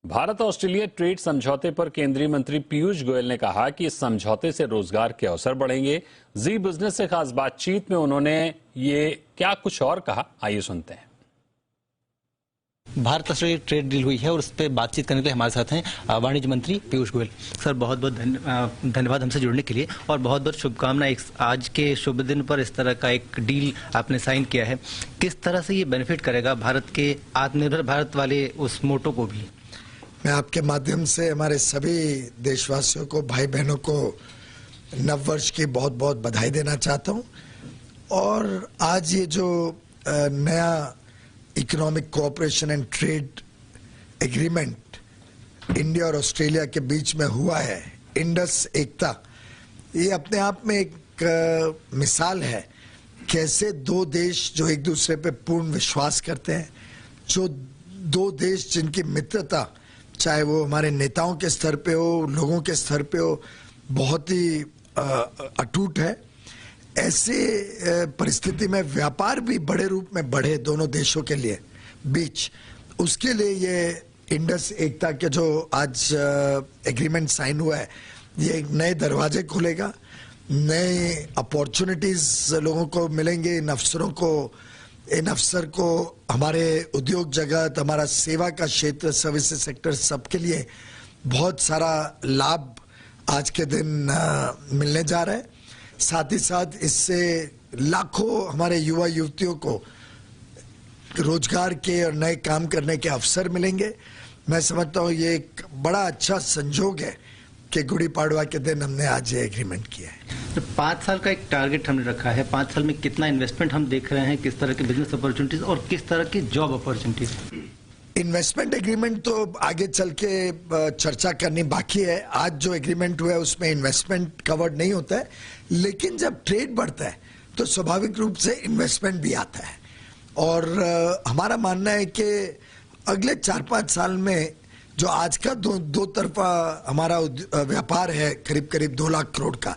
Bharat Australia trade समझौते पर केंद्रीय मंत्री पीयूष गोयल ने कहा कि इस समझौते से रोजगार के अवसर बढ़ेंगे। जी बिजनेस से खास बातचीत में उन्होंने ये क्या कुछ और कहा, आइए सुनते हैं। भारत ऑस्ट्रेलिया ट्रेड डील हुई है और उस पर बातचीत करने के लिए हमारे साथ हैं वाणिज्य मंत्री पीयूष गोयल। सर, बहुत बहुत धन्यवाद हमसे जुड़ने के लिए और बहुत बहुत शुभकामनाएं। आज के शुभ दिन पर इस तरह का एक डील आपने साइन किया है, किस तरह से ये बेनिफिट करेगा भारत के आत्मनिर्भर भारत वाले उस मोटो को भी? मैं आपके माध्यम से हमारे सभी देशवासियों को, भाई बहनों को नववर्ष की बहुत बहुत बधाई देना चाहता हूँ। और आज ये जो नया economic cooperation and trade agreement India और ऑस्ट्रेलिया के बीच में हुआ है, इंडस एकता, ये अपने आप में एक मिसाल है कैसे दो देश जो एक दूसरे पे पूर्ण विश्वास करते हैं, जो दो देश जिनकी मित्रता चाहे वो हमारे नेताओं के स्तर पे हो, लोगों के स्तर पे हो, बहुत ही अटूट है। ऐसे परिस्थिति में व्यापार भी बड़े रूप में बढ़े दोनों देशों के लिए बीच, उसके लिए ये इंडस एकता के जो आज एग्रीमेंट साइन हुआ है, ये एक नए दरवाजे खोलेगा, नए अपॉर्चुनिटीज लोगों को मिलेंगे, इन अवसर को हमारे उद्योग जगत, हमारा सेवा का क्षेत्र, सर्विसेज सेक्टर, सबके लिए बहुत सारा लाभ आज के दिन मिलने जा रहा है। साथ ही साथ इससे लाखों हमारे युवा युवतियों को रोजगार के और नए काम करने के अवसर मिलेंगे। मैं समझता हूँ ये एक बड़ा अच्छा संजोग है कि गुड़ी पाड़वा के दिन हमने आज ये एग्रीमेंट किया है। तो 5 साल का एक टारगेट हमने रखा है, 5 साल में कितना इन्वेस्टमेंट हम देख रहे हैं, किस तरह के बिजनेस अपॉर्चुनिटीज और किस तरह की जॉब अपॉर्चुनिटीज? इन्वेस्टमेंट एग्रीमेंट तो आगे चल के चर्चा करनी बाकी है। आज जो एग्रीमेंट हुआ है उसमें इन्वेस्टमेंट कवर्ड नहीं होता है, लेकिन जब ट्रेड बढ़ता है तो स्वाभाविक रूप से इन्वेस्टमेंट भी आता है। और हमारा मानना है कि अगले 4-5 साल में जो आज का दो तरफा हमारा व्यापार है करीब करीब 2 लाख करोड़ का,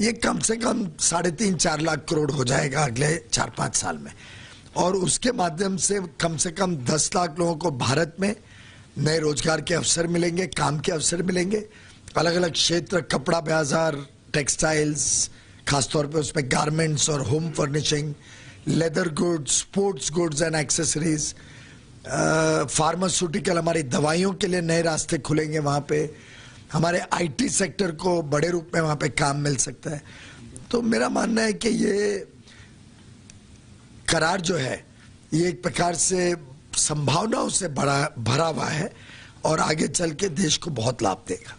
ये कम से कम 3.5-4 लाख करोड़ हो जाएगा अगले 4-5 साल में। और उसके माध्यम से कम 10 लाख लोगों को भारत में नए रोजगार के अवसर मिलेंगे, काम के अवसर मिलेंगे। अलग अलग क्षेत्र, कपड़ा बाजार, टेक्सटाइल्स, खासतौर पे उसमें गारमेंट्स और home furnishing, leather goods, sports goods and accessories, pharmaceutical, हमारी दवाइयों के लिए नए रास्ते खुलेंगे। वहाँ पे हमारे आईटी सेक्टर को बड़े रूप में वहाँ पे काम मिल सकता है। तो मेरा मानना है कि ये करार जो है ये एक प्रकार से संभावनाओं से भरा हुआ है और आगे चल के देश को बहुत लाभ देगा।